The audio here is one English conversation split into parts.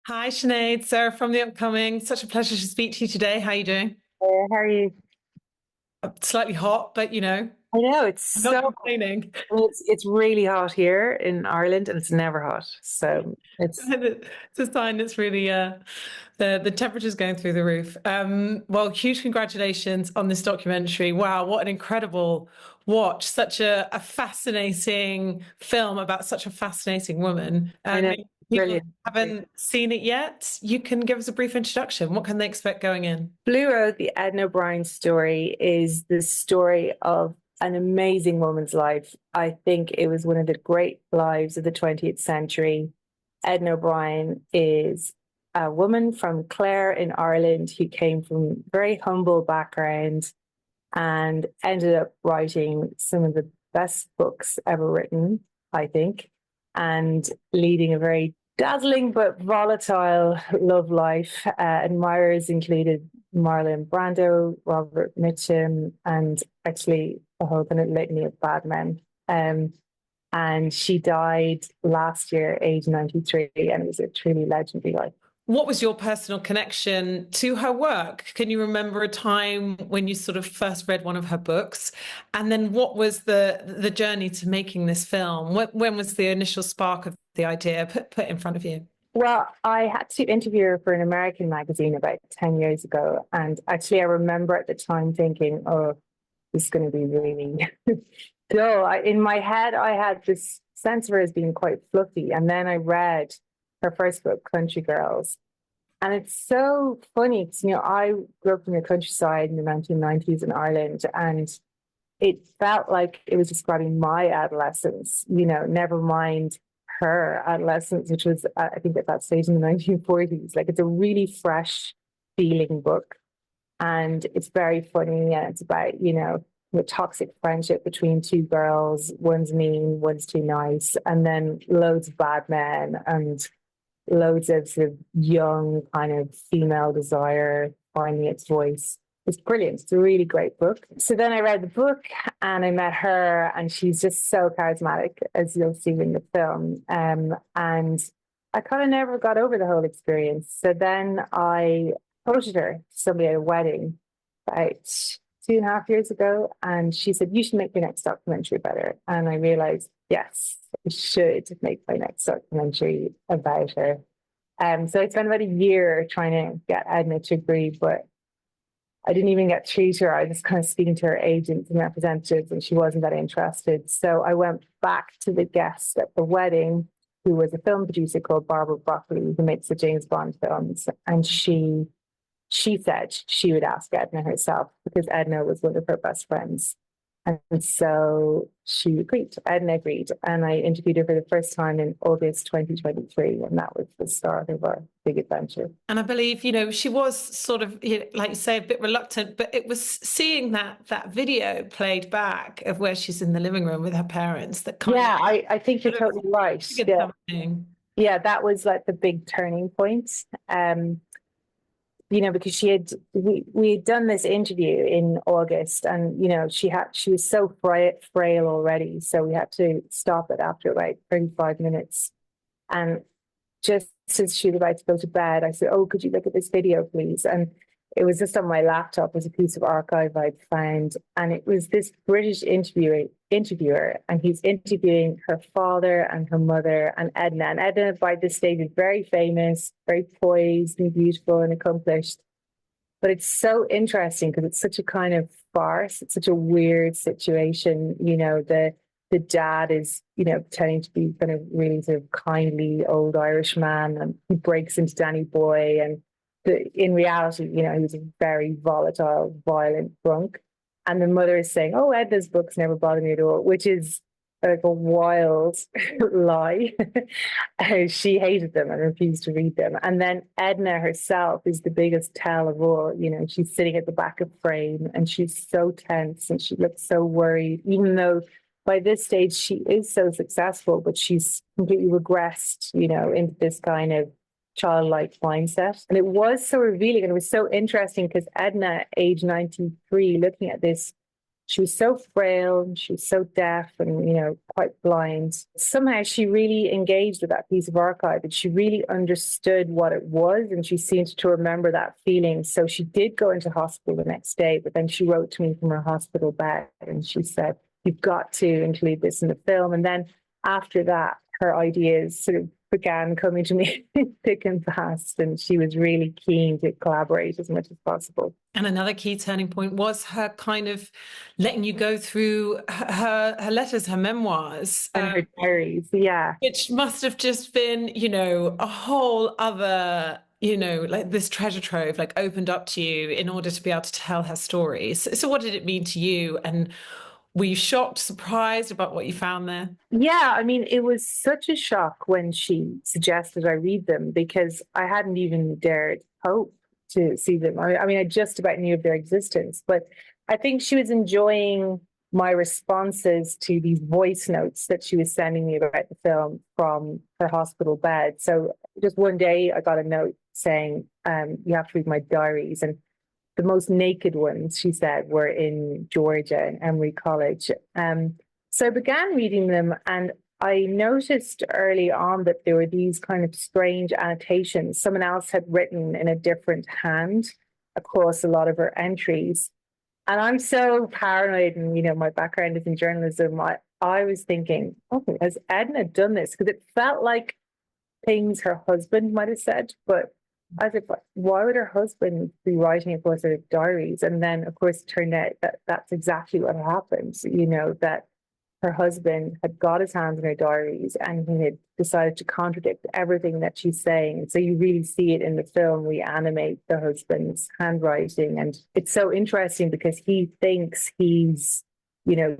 Hi, Sinead. Sarah from the upcoming. Such a pleasure to speak to you today. How are you doing? How are you? Slightly hot, but I know it's I'm not so. complaining. It's really hot here in Ireland, and it's never hot. So it's It's a sign it's really the temperature's going through the roof. Well, huge congratulations on this documentary. Wow, what an incredible watch! Such a fascinating film about such a fascinating woman. I know, If people brilliant. haven't seen it yet, you can give us a brief introduction. What can they expect going in? Blue Road, the Edna O'Brien story, is the story of an amazing woman's life. I think it was one of the great lives of the 20th century. Edna O'Brien is a woman from Clare in Ireland who came from very humble background and ended up writing some of the best books ever written, I think, and leading a very dazzling but volatile love life. Admirers included Marlon Brando, Robert Mitchum, and actually a whole kind of litany of bad men. And she died last year, age 93, and it was a truly legendary life. What was your personal connection to her work? Can you remember a time when you sort of first read one of her books? And then what was the journey to making this film? When was the initial spark of the idea put in front of you? Well, I had to interview her for an American magazine about 10 years ago. And actually, I remember at the time thinking, oh, this is going to be really dull. In my head, I had this sense of her as being quite fluffy. And then I read her first book, Country Girls. And it's so funny because, I grew up in the countryside in the 1990s in Ireland, and it felt like it was describing my adolescence, never mind her adolescence, which was, I think, at that stage in the 1940s. Like, it's a really fresh feeling book. And it's very funny. And it's about, the toxic friendship between two girls. One's mean, one's too nice. And then loads of bad men and loads of sort of young kind of female desire finding its voice. It's brilliant. It's a really great book. So then I read the book and I met her, and she's just so charismatic, as you'll see in the film. And I kind of never got over the whole experience. So then I approached her to somebody at a wedding about 2.5 years ago, and she said, "You should make your next documentary about her." And I realized, yes, I should make my next documentary about her. So I spent about a year trying to get Edna to agree, but I didn't even get through to her. I was kind of speaking to her agents and representatives, and she wasn't that interested. So I went back to the guest at the wedding, who was a film producer called Barbara Broccoli, who makes the James Bond films, and she said she would ask Edna herself because Edna was one of her best friends. And so she agreed, Edna agreed. And I interviewed her for the first time in August 2023. And that was the start of our big adventure. And I believe, she was sort of, like you say, a bit reluctant, but it was seeing that video played back of where she's in the living room with her parents that kind of Yeah, I think you're sort of totally right. triggered Yeah. something. Yeah, that was like the big turning point. Um, because we had done this interview in August, and she was so frail already, so we had to stop it after about 35 minutes. And just as she was about to go to bed, I said, "Oh, could you look at this video, please?" And it was just on my laptop as a piece of archive I'd found. And it was this British interviewer, and he's interviewing her father and her mother and Edna. And Edna, by this stage, is very famous, very poised and beautiful and accomplished. But it's so interesting because it's such a kind of farce. It's such a weird situation. The dad is, pretending to be kind of really sort of kindly old Irish man, and he breaks into Danny Boy. And in reality, he was a very volatile, violent drunk. And the mother is saying, "Oh, Edna's books never bother me at all," which is like a wild lie. She hated them and refused to read them. And then Edna herself is the biggest tell of all. She's sitting at the back of frame, and she's so tense and she looks so worried, even though by this stage she is so successful, but she's completely regressed, into this kind of childlike mindset. And it was so revealing, and it was so interesting because Edna, age 93, looking at this she was so frail, and she was so deaf and, quite blind. Somehow she really engaged with that piece of archive, and she really understood what it was, and she seemed to remember that feeling. So she did go into hospital the next day, but then she wrote to me from her hospital bed and she said, "You've got to include this in the film." And then after that, her ideas sort of began coming to me thick and fast, and she was really keen to collaborate as much as possible. And another key turning point was her kind of letting you go through her letters, her memoirs. And her diaries, yeah. Which must have just been, a whole other, like this treasure trove, like opened up to you in order to be able to tell her stories. So what did it mean to you? And were you shocked, surprised about what you found there? Yeah, I mean, it was such a shock when she suggested I read them, because I hadn't even dared hope to see them. I mean, I just about knew of their existence, but I think she was enjoying my responses to these voice notes that she was sending me about the film from her hospital bed. So just one day I got a note saying, "You have to read my diaries." And the most naked ones, she said, were in Georgia in Emory College. So I began reading them, and I noticed early on that there were these kind of strange annotations someone else had written in a different hand across a lot of her entries. And I'm so paranoid, and my background is in journalism. I was thinking, "Oh, has Edna done this?" Because it felt like things her husband might have said, but I was like, why would her husband be writing across her diaries? And then, of course, it turned out that that's exactly what happened. That her husband had got his hands in her diaries, and he had decided to contradict everything that she's saying. And so you really see it in the film. We animate the husband's handwriting. And it's so interesting because he thinks he's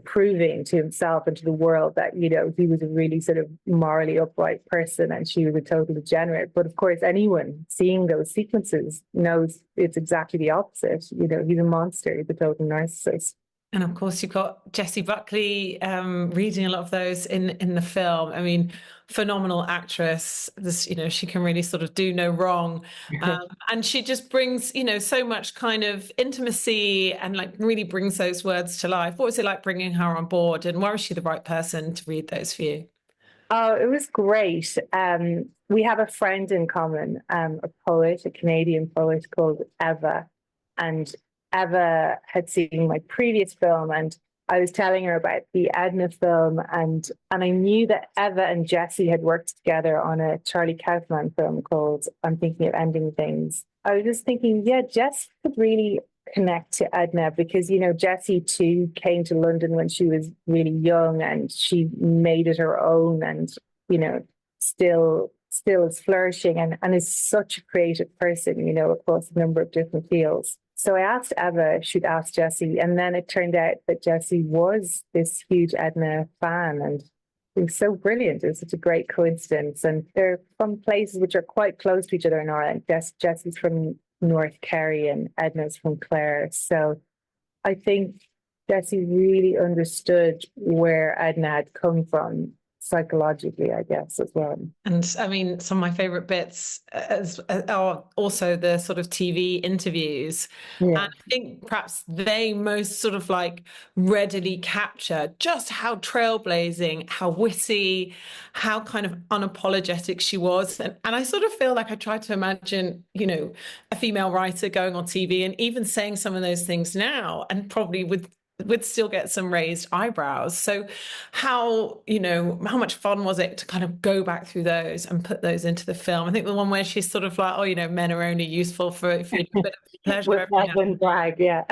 proving to himself and to the world that, he was a really sort of morally upright person and she was a total degenerate. But of course, anyone seeing those sequences knows it's exactly the opposite. He's a monster, he's a total narcissist. And of course, you've got Jesse Buckley reading a lot of those in the film. I mean, phenomenal actress. This, she can really sort of do no wrong, and she just brings, so much kind of intimacy and like really brings those words to life. What was it like bringing her on board, and why was she the right person to read those for you? Oh, it was great. We have a friend in common, a poet, a Canadian poet called Eva, and Eva had seen my previous film, and I was telling her about the Edna film, and I knew that Eva and Jesse had worked together on a Charlie Kaufman film called "I'm Thinking of Ending Things." I was just thinking, yeah, Jess could really connect to Edna because, Jessie too came to London when she was really young and she made it her own and, still is flourishing and is such a creative person, across a number of different fields. So I asked Eva if she'd asked Jessie, and then it turned out that Jessie was this huge Edna fan, and it was so brilliant. It was such a great coincidence. And they're from places which are quite close to each other in Ireland. Jessie's from North Kerry and Edna's from Clare. So I think Jesse really understood where Edna had come from psychologically, I guess, as well. And I mean, some of my favorite bits are also the sort of TV interviews. Yeah. And I think perhaps they most sort of like readily capture just how trailblazing, how witty, how kind of unapologetic she was. And I sort of feel like I try to imagine, a female writer going on TV and even saying some of those things now, and probably would still get some raised eyebrows. So how much fun was it to kind of go back through those and put those into the film? I think the one where she's sort of like, men are only useful for a bit of pleasure. With Evan Bragg, yeah.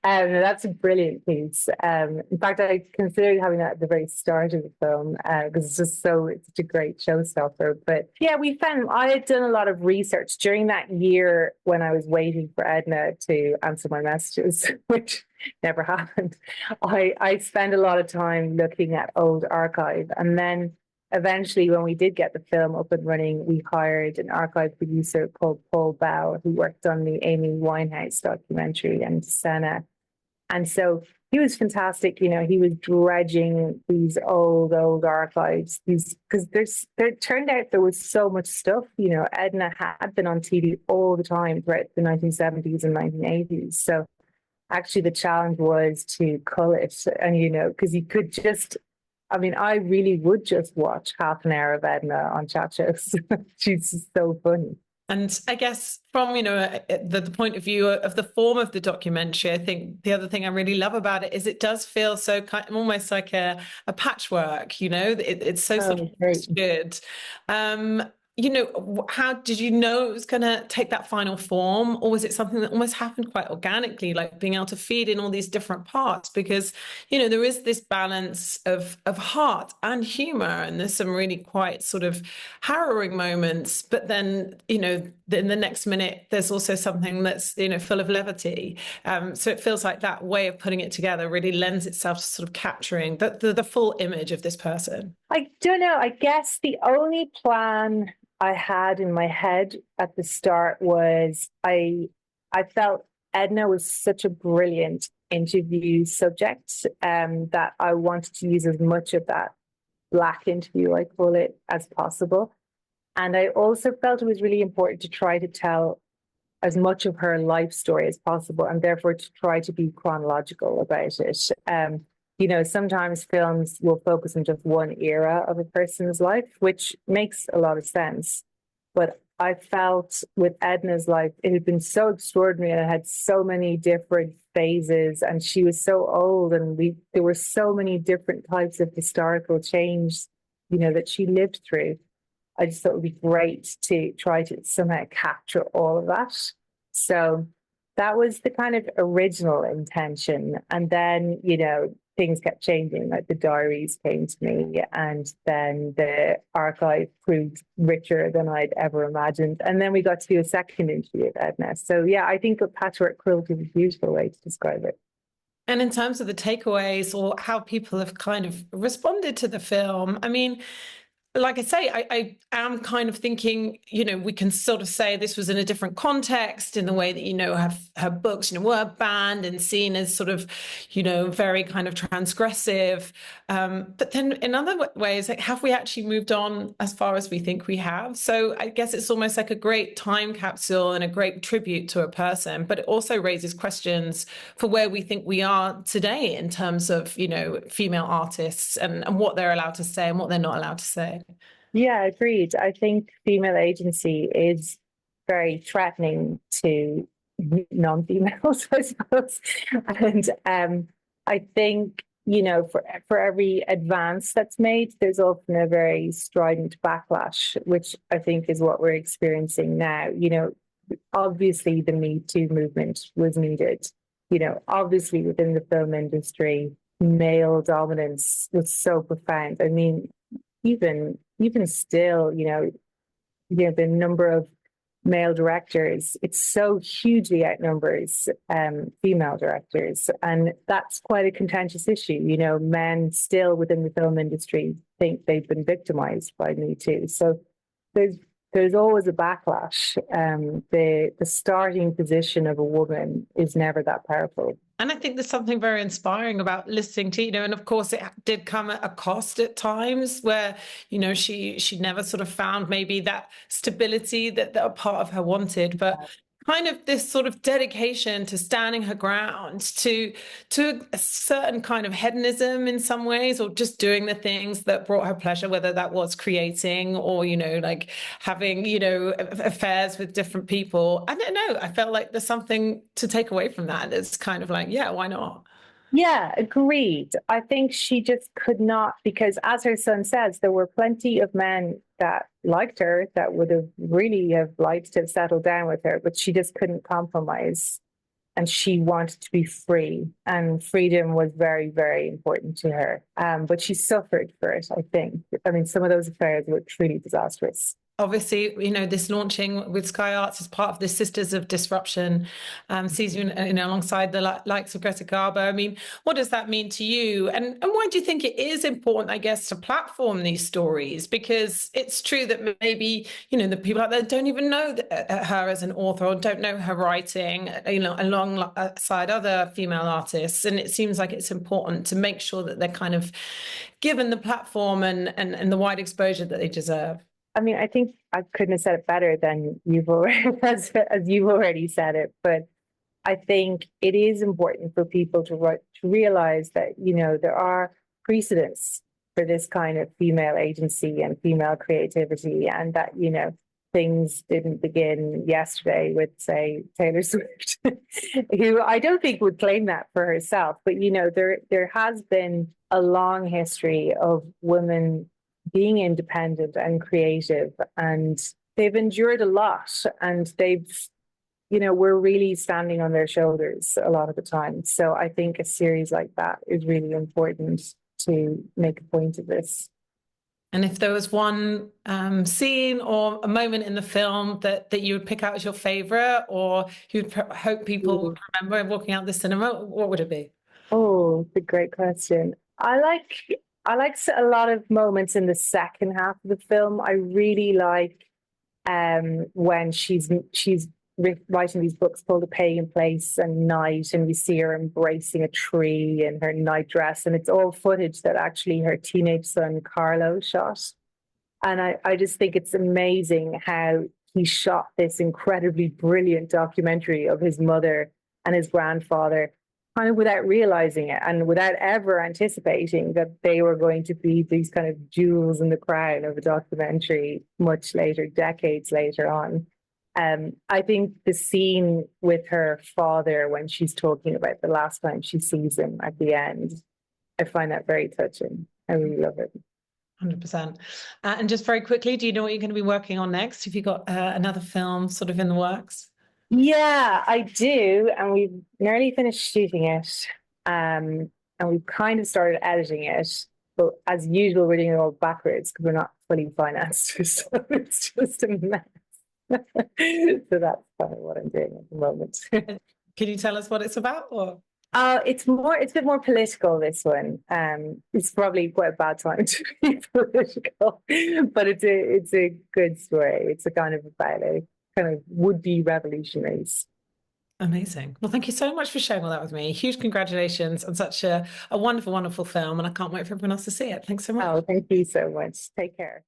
That's a brilliant piece. In fact, I considered having that at the very start of the film because it's such a great showstopper. But yeah, I had done a lot of research during that year when I was waiting for Edna to answer my messages, which never happened. I spent a lot of time looking at old archive, and then eventually when we did get the film up and running, we hired an archive producer called Paul Bow, who worked on the Amy Winehouse documentary and Sine. And so he was fantastic. He was dredging these old archives, because there turned out there was so much stuff. Edna had been on TV all the time throughout the 1970s and 1980s. So actually the challenge was to cull it. And, you know, because you could just, I mean, I really would just watch half an hour of Edna on chat shows. She's just so funny. And I guess from, you know, the point of view of the form of the documentary, I think the other thing I really love about it is it does feel so kind of almost like a patchwork, you know, it's so sort of good. You know, how did you know it was going to take that final form, or was it something that almost happened quite organically, like being able to feed in all these different parts? Because, you know, there is this balance of heart and humor, and there's some really quite sort of harrowing moments, but then, you know, in the next minute, there's also something that's, you know, full of levity. So it feels like that way of putting it together really lends itself to sort of capturing the full image of this person. I don't know. I guess the only plan I had in my head at the start was I felt Edna was such a brilliant interview subject that I wanted to use as much of that Black interview, I call it, as possible. And I also felt it was really important to try to tell as much of her life story as possible, and therefore to try to be chronological about it. You know, sometimes films will focus on just one era of a person's life, which makes a lot of sense. But I felt with Edna's life, it had been so extraordinary and it had so many different phases, and she was so old, and there were so many different types of historical change, you know, that she lived through. I just thought it would be great to try to somehow capture all of that. So that was the kind of original intention. And then, you know, things kept changing, like the diaries came to me, and then the archive proved richer than I'd ever imagined. And then we got to do a second interview with Edna. So yeah, I think a patchwork quilt is a beautiful way to describe it. And in terms of the takeaways or how people have kind of responded to the film, I mean, like I say, I am kind of thinking, you know, we can sort of say this was in a different context in the way that, you know, her books, you know, were banned and seen as sort of, you know, very kind of transgressive. But then in other ways, like, have we actually moved on as far as we think we have? So I guess it's almost like a great time capsule and a great tribute to a person, but it also raises questions for where we think we are today in terms of, you know, female artists and what they're allowed to say and what they're not allowed to say. Yeah, agreed. I think female agency is very threatening to non-females, I suppose. And I think, you know, for every advance that's made, there's often a very strident backlash, which I think is what we're experiencing now. You know, obviously the Me Too movement was needed. You know, obviously within the film industry, male dominance was so profound. I mean, even still, the number of male directors, it's so hugely outnumbers female directors, and that's quite a contentious issue. You know, men still within the film industry think they've been victimized by Me Too. So there's always a backlash. The starting position of a woman is never that powerful. And I think there's something very inspiring about listening to, you know, and of course it did come at a cost at times where, you know, she never sort of found maybe that stability that a part of her wanted, but kind of this sort of dedication to standing her ground, to a certain kind of hedonism in some ways, or just doing the things that brought her pleasure, whether that was creating or, you know, like having, you know, affairs with different people. I don't know. I felt like there's something to take away from that. It's kind of like, yeah, why not? Yeah, agreed. I think she just could not, because as her son says, there were plenty of men that liked her, that would have really have liked to have settled down with her, but she just couldn't compromise. And she wanted to be free, and freedom was very, very important to her. But she suffered for it, I think. I mean, some of those affairs were truly disastrous. Obviously, you know, this launching with Sky Arts as part of the Sisters of Disruption season, you know, alongside the likes of Greta Garbo. I mean, what does that mean to you? And why do you think it is important, I guess, to platform these stories? Because it's true that maybe, you know, the people out there don't even know her as an author or don't know her writing, you know, alongside other female artists. And it seems like it's important to make sure that they're kind of given the platform and the wide exposure that they deserve. I mean, I think I couldn't have said it better than you've already, as you've already said it. But I think it is important for people to realize that, you know, there are precedents for this kind of female agency and female creativity, and that, you know, things didn't begin yesterday with, say, Taylor Swift, who I don't think would claim that for herself. But, you know, there has been a long history of women being independent and creative, and they've endured a lot, and they've, you know, we're really standing on their shoulders a lot of the time. So I think a series like that is really important to make a point of this. And if there was one scene or a moment in the film that you would pick out as your favorite, or you'd hope people would remember walking out the cinema, what would it be? Oh, it's a great question. I like a lot of moments in the second half of the film. I really like when she's writing these books called A Pagan Place and Night, and we see her embracing a tree in her nightdress, and it's all footage that actually her teenage son Carlo shot. And I just think it's amazing how he shot this incredibly brilliant documentary of his mother and his grandfather, kind of without realizing it and without ever anticipating that they were going to be these kind of jewels in the crown of a documentary much later, decades later on. I think the scene with her father when she's talking about the last time she sees him at the end, I find that very touching. I really love it. 100%. And just very quickly, do you know what you're going to be working on next? Have you got another film sort of in the works? Yeah, I do. And we've nearly finished shooting it. And we've kind of started editing it. But as usual, we're doing it all backwards because we're not fully financed. So it's just a mess. So that's kind of what I'm doing at the moment. Can you tell us what it's about? Or It's a bit more political, this one. It's probably quite a bad time to be political, but it's a good story. It's a kind of about a kind of would-be revolutionaries. amazing. Well, thank you so much for sharing all that with me. Huge congratulations on such a wonderful, wonderful film. And I can't wait for everyone else to see it. Thanks so much. Oh, thank you so much. Take care.